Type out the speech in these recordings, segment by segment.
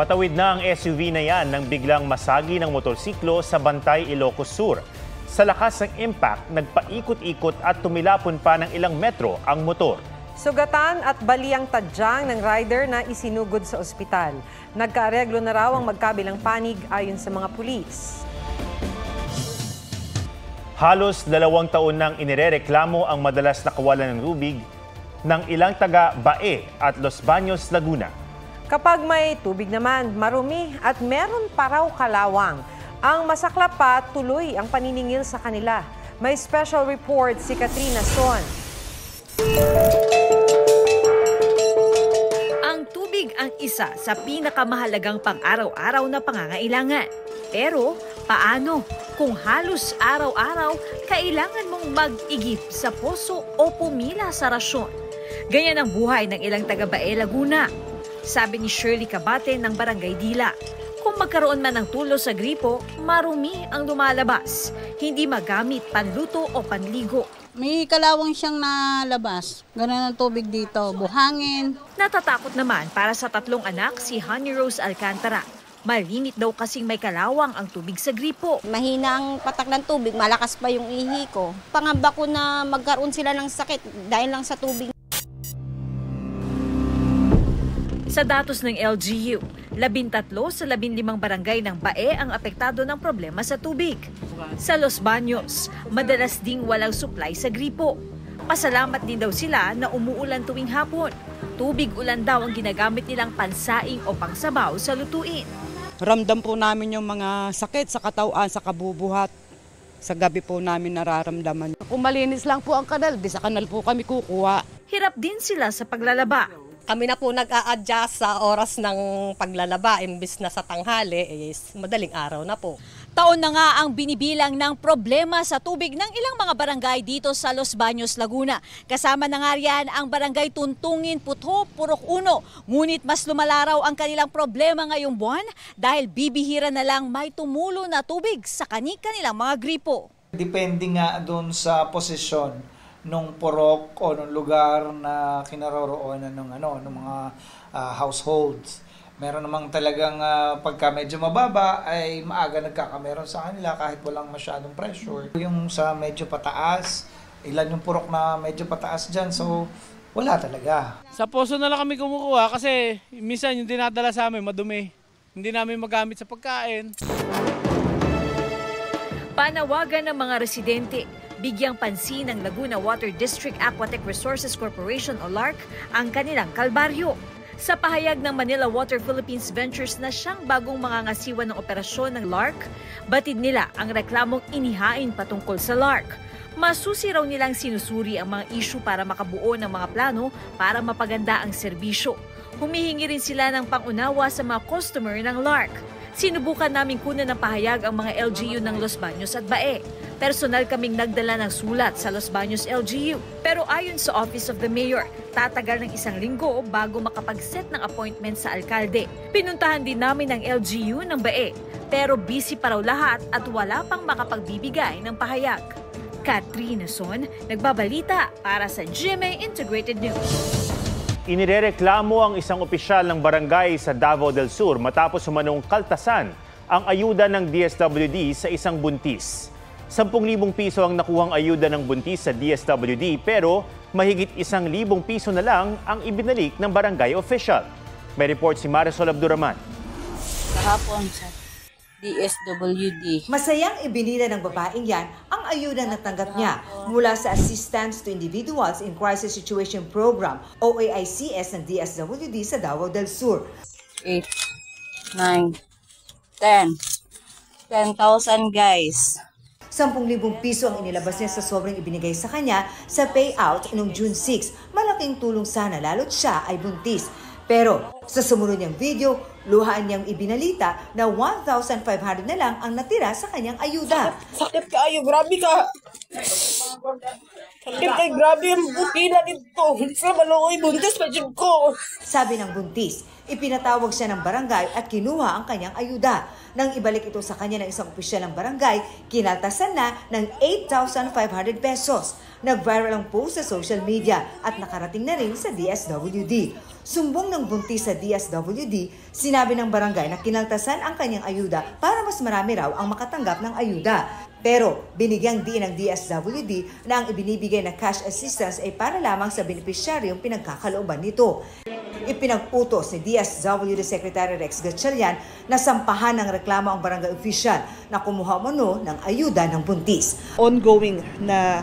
Patawid na ang SUV na yan nang biglang masagi ng motorsiklo sa Bantay, Ilocos Sur. Sa lakas ng impact, nagpaikot-ikot at tumilapon pa ng ilang metro ang motor. Sugatan at baliang tadyang ng rider na isinugod sa ospital. Nagkaareglo na raw ang magkabilang panig ayon sa mga pulis. Halos 2 taon nang inirereklamo ang madalas na kawalan ng tubig ng ilang taga Bae at Los Baños, Laguna. Kapag may tubig naman, marumi at meron pa raw kalawang. Ang masaklap pa, tuloy ang paniningil sa kanila. May special report si Katrina Son. Ang tubig ang isa sa pinakamahalagang pang-araw-araw na pangangailangan. Pero paano kung halos araw-araw kailangan mong mag-igip sa poso o pumila sa rasyon? Ganyan ang buhay ng ilang taga-Bae, Laguna. Sabi ni Shirley Cabate ng Barangay Dila, kung magkaroon man ng tulo sa gripo, marumi ang lumalabas. Hindi magamit panluto o panligo. May kalawang siyang nalabas. Ganun ang tubig dito, buhangin. Natatakot naman para sa 3 anak si Honey Rose Alcantara. Malimit daw kasing may kalawang ang tubig sa gripo. Mahina ang patak ng tubig, malakas pa yung ihi ko. Pangamba ko na magkaroon sila ng sakit dahil lang sa tubig. Sa datos ng LGU, 13 sa 15 barangay ng Bae ang apektado ng problema sa tubig. Sa Los Baños, madalas ding walang supply sa gripo. Pasalamat din daw sila na umuulan tuwing hapon. Tubig ulan daw ang ginagamit nilang pansaing o pangsabaw sa lutuin. Ramdam po namin yung mga sakit sa katawan, sa kabubuhat. Sa gabi po namin nararamdaman. Kung malinis lang po ang kanal, di sa kanal po kami kukuha. Hirap din sila sa paglalaba. Kami na po nag-a-adjust sa oras ng paglalaba, imbis na sa tanghali, madaling araw na po. Taon na nga ang binibilang ng problema sa tubig ng ilang mga barangay dito sa Los Baños, Laguna. Kasama na nga riyan ang barangay Tuntungin, Putho, Purok 1. Ngunit mas lumalaraw ang kanilang problema ngayong buwan dahil bibihira na lang may tumulo na tubig sa kanilang mga gripo. Depende nga doon sa posisyon nung purok o nung lugar na kinaroroonan ng mga households. Meron namang talagang pagka medyo mababa ay maaga nagkakameron sa kanila kahit walang masyadong pressure. Yung sa medyo pataas, ilan yung purok na medyo pataas dyan, so wala talaga. Sa poso na lang kami kumukuha kasi minsan yung dinadala sa amin madumi. Hindi namin magamit sa pagkain. Panawagan ng mga residente, bigyang pansin ng Laguna Water District Aquatic Resources Corporation o LARC ang kanilang kalbaryo. Sa pahayag ng Manila Water Philippines Ventures na siyang bagong mangangasiwa ng operasyon ng LARC, batid nila ang reklamong inihain patungkol sa LARC. Masusi raw nilang sinusuri ang mga issue para makabuo ng mga plano para mapaganda ang serbisyo. Humihingi rin sila ng pangunawa sa mga customer ng LARC. Sinubukan namin kunan ng pahayag ang mga LGU ng Los Baños at Bae. Personal kaming nagdala ng sulat sa Los Baños LGU. Pero ayon sa Office of the Mayor, tatagal ng 1 linggo bago makapag-set ng appointment sa alkalde. Pinuntahan din namin ang LGU ng Bae. Pero busy pa raw lahat at wala pang makapagbibigay ng pahayag. Katrina Son, nagbabalita para sa GMA Integrated News. Inirereklamo ang isang opisyal ng barangay sa Davao del Sur matapos umanong kaltasan ang ayuda ng DSWD sa isang buntis. 10,000 piso ang nakuhang ayuda ng buntis sa DSWD pero mahigit 1,000 piso na lang ang ibinalik ng barangay official. May report si Marisol Abduraman. Kahapon sa DSWD. Masayang ibinila ng babaeng yan ang ayuda na tanggap niya mula sa Assistance to Individuals in Crisis Situation Program o AICS ng DSWD sa Davao del Sur. 8, 9, 10. 10,000 guys. 10,000 piso ang inilabas niya sa sobrang ibinigay sa kanya sa payout noong June 6. Malaking tulong sana lalo't siya ay buntis. Pero sa sumunod niyang video, luhaan niyang ibinalita na 1,500 na lang ang natira sa kanyang ayuda. Sakit kayo, grabe ka! Kaya grabe yung butila dito. Sa maluoy buntis pa dyan ko. Sabi ng buntis, ipinatawag siya ng barangay at kinuha ang kanyang ayuda. Nang ibalik ito sa kanya ng isang opisyal ng barangay, kinaltasan na ng 8,500 pesos. Nag-viral ang post sa social media at nakarating na rin sa DSWD. Sumbong ng buntis sa DSWD, sinabi ng barangay na kinaltasan ang kanyang ayuda para mas marami raw ang makatanggap ng ayuda. Pero binigyang diin ng DSWD na ang ibinibigay na cash assistance ay para lamang sa benepisyaryong pinagkakalooban nito. Ipinag-utos ni DSWD Secretary Rex Gatchalian na sampahan ng reklamo ang barangay official na kumuha umano ng ayuda ng buntis. Ongoing na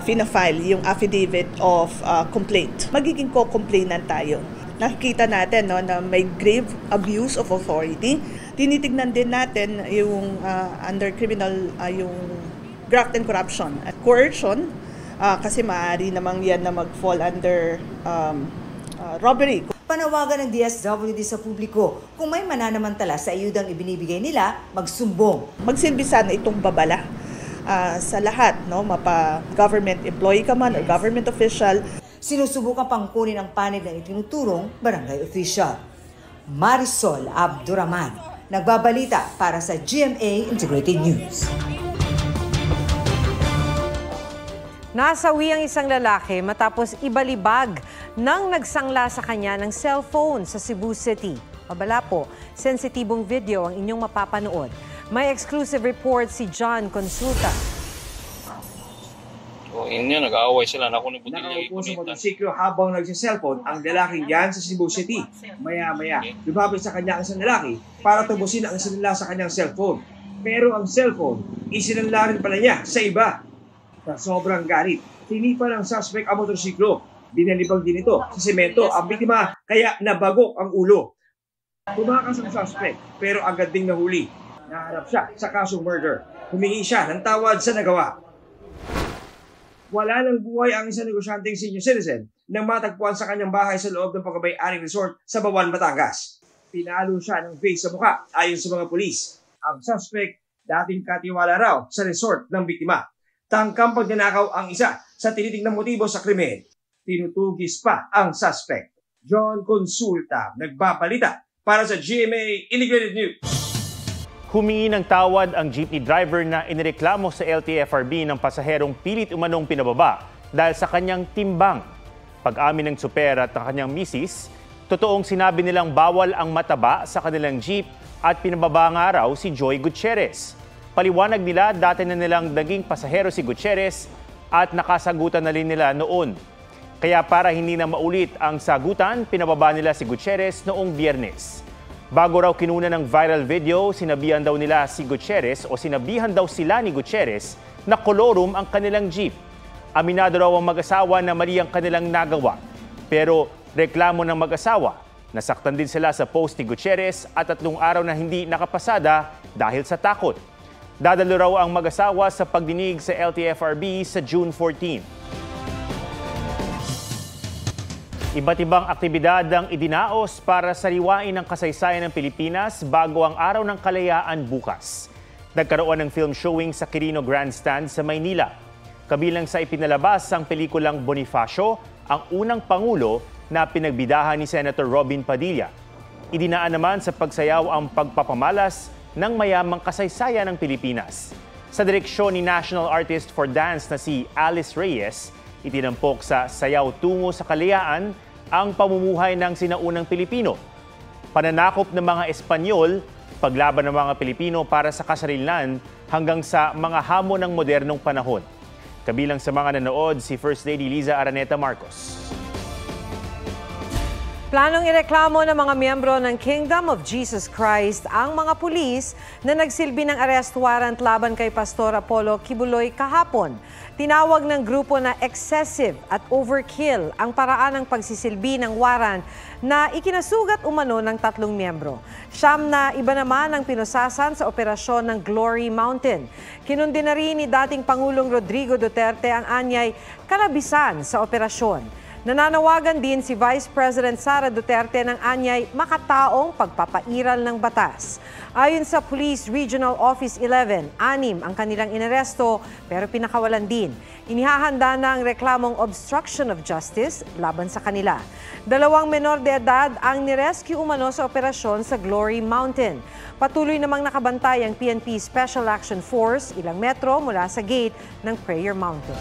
fina-file yung affidavit of complaint. Magiging co-complainan tayo. Nakikita natin na may grave abuse of authority. Tinitignan din natin yung under criminal, yung graft and corruption at coercion kasi maaari namang yan na mag-fall under robbery. Panawagan ng DSWD sa publiko, kung may mananamantala sa ayudang ibinibigay nila, magsumbong. Magsilbi sana itong babala sa lahat, mapa-government employee ka man or government official. Sinusubukan pang kunin ang panig ng itinuturong barangay official. Marisol Abduraman, nagbabalita para sa GMA Integrated News. Nasawi ang isang lalaki matapos ibalibag nang nagsangla sa kanya ng cellphone sa Cebu City. Pabala po, sensitibong video ang inyong mapapanood. May exclusive report si John Consulta. Inyo, nag-aaway sila. Nakaupo sa motosiklo habang nagsiselfone ang lalaking yan sa Cebu City. Maya-maya, lumapit sa kanya ang isang lalaki para tubusin ang isinanla sa kanyang cellphone. Pero ang cellphone, isinanla rin pala niya sa iba. Sa sobrang galit, tinipa ng suspect ang motosiklo. Binalibag din ito sa semento ang biktima, kaya nabagok ang ulo. Tumakas ang suspect, pero agad ding nahuli. Naharap siya sa kasong murder. Humingi siya ng tawad sa nagawa. Wala ng buhay ang isang negosyanteng senior citizen nang matagpuan sa kanyang bahay sa loob ng pagkabay-aring resort sa Bawan, Batangas. Pinalo siya ng face sa mukha ayon sa mga pulis. Ang suspect, dating katiwala raw sa resort ng biktima. Tangkang pagnanakaw ang isa sa tinitingnang motibo sa krimen. Tinutugis pa ang suspect. John Consulta, nagbabalita para sa GMA Integrated News. Humingi ng tawad ang jeepney driver na inireklamo sa LTFRB ng pasaherong pilit umanong pinababa dahil sa kanyang timbang. Pag-amin ng tsuper at ng kanyang misis, totoong sinabi nilang bawal ang mataba sa kanilang jeep at pinababa nga raw si Joy Gutierrez. Paliwanag nila, dati na nilang naging pasahero si Gutierrez at nakasagutan na rin nila noon. Kaya para hindi na maulit ang sagutan, pinababa nila si Gutierrez noong Biyernes. Bago raw kinuna ng viral video, sinabihan daw nila si Gutierrez o sinabihan daw sila ni Gutierrez na kolorum ang kanilang jeep. Aminado raw ang mag-asawa na mali ang kanilang nagawa. Pero reklamo ng mag-asawa, nasaktan din sila sa post ni Gutierrez at 3 araw na hindi nakapasada dahil sa takot. Dadalo raw ang mag-asawa sa pagdinig sa LTFRB sa June 14. Iba't ibang aktibidad ang idinaos para sariwain ang kasaysayan ng Pilipinas bago ang Araw ng Kalayaan bukas. Nagkaroon ng film showing sa Quirino Grandstand sa Maynila. Kabilang sa ipinalabas ang pelikulang Bonifacio, ang unang pangulo na pinagbidahan ni Senator Robin Padilla. Idinaan naman sa pagsayaw ang pagpapamalas ng mayamang kasaysayan ng Pilipinas. Sa direksyon ni National Artist for Dance na si Alice Reyes, itinampok sa Sayaw Tungo sa Kalayaan ang pamumuhay ng sinaunang Pilipino. Pananakop ng mga Espanyol, paglaban ng mga Pilipino para sa kasarilan hanggang sa mga hamon ng modernong panahon. Kabilang sa mga nanood si First Lady Liza Araneta Marcos. Planong ireklamo ng mga miyembro ng Kingdom of Jesus Christ ang mga pulis na nagsilbi ng arrest warrant laban kay Pastor Apollo Kibuloy kahapon. Tinawag ng grupo na excessive at overkill ang paraan ng pagsisilbi ng warrant na ikinasugat umano ng 3 miyembro. Siyam na iba naman ang pinusasan sa operasyon ng Glory Mountain. Kinundi na rin ni dating Pangulong Rodrigo Duterte ang anyay kalabisan sa operasyon. Nananawagan din si Vice President Sara Duterte ng anyay makataong pagpapairal ng batas. Ayon sa Police Regional Office 11, 6 ang kanilang inaresto pero pinakawalan din. Inihahanda na ang reklamong obstruction of justice laban sa kanila. 2 menor de edad ang nirescue umano sa operasyon sa Glory Mountain. Patuloy namang nakabantay ang PNP Special Action Force ilang metro mula sa gate ng Prayer Mountain.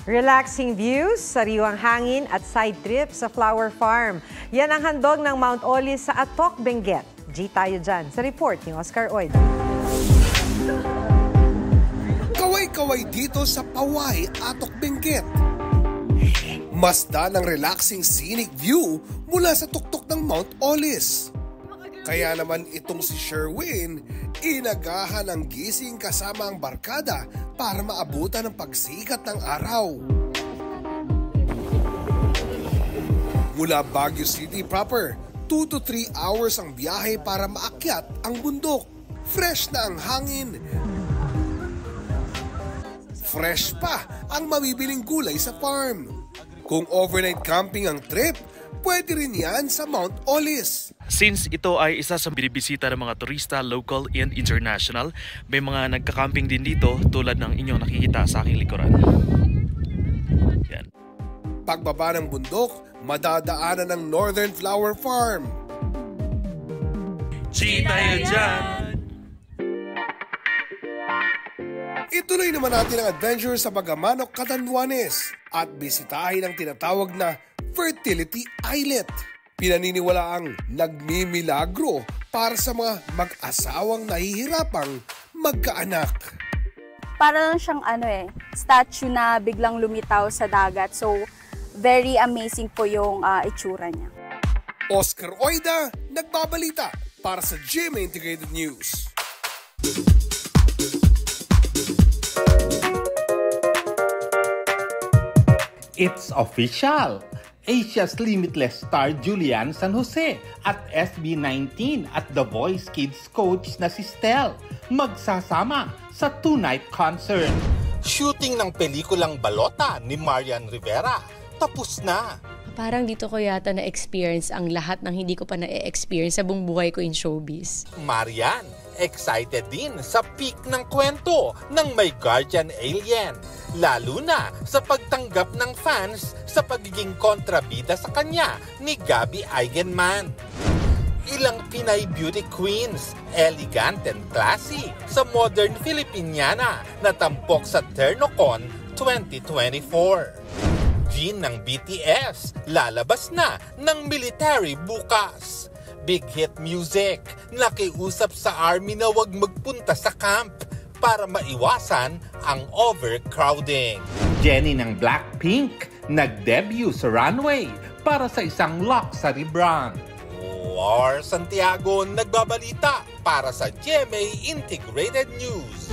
Relaxing views, sariwang hangin at side trip sa Flower Farm. Yan ang handog ng Mount Olis sa Atok, Benguet. G tayo dyan sa report ni Oscar Oida. Kaway-kaway dito sa Paway, Atok, Benguet. Masdan ang relaxing scenic view mula sa tuktok ng Mount Olis. Kaya naman itong si Sherwin, inagahan ang gising kasama ang barkada para maabutan ang pagsikat ng araw. Mula Baguio City proper, 2 to 3 hours ang biyahe para maakyat ang bundok. Fresh na ang hangin. Fresh pa ang mabibiling gulay sa farm. Kung overnight camping ang trip, pwede rin yan sa Mount Olis. Since ito ay isa sa binibisita ng mga turista, local and international, may mga nagka-camping din dito tulad ng inyong nakikita sa aking likuran. Yan. Pagbaba ng bundok, madadaanan ng Northern Flower Farm. G tayo dyan! Ituloy naman natin ang adventure sa Bagamanok, Catanduanes at bisitahin ang tinatawag na Fertility Islet. Pinaniniwala ang nagmimilagro para sa mga mag-asawang nahihirapang magkaanak. Para lang siyang statue na biglang lumitaw sa dagat. So, very amazing po yung itsura niya. Oscar Oida, nagbabalita para sa GMA Integrated News. It's official! Asia's Limitless star Julian San Jose at SB19 at The Voice Kids coach na si Stel magsasama sa 2-night concert. Shooting ng pelikulang Balota ni Marian Rivera tapos na. Parang dito ko yata na-experience ang lahat ng hindi ko pa na-experience sa buong buhay ko in showbiz. Marian, excited din sa peak ng kwento ng may guardian alien. Lalo na sa pagtanggap ng fans sa pagiging kontrabida sa kanya ni Gabby Eigenman. Ilang Pinay beauty queens, elegant and classy sa modern Filipiniana na tampok sa Ternocon 2024. Jean ng BTS, lalabas na ng military bukas. Big hit music, nakiusap sa army na wag magpunta sa camp para maiwasan ang overcrowding. Jennie ng Blackpink nag-debut sa runway para sa isang luxury brand. War Santiago nagbabalita para sa GMA Integrated News.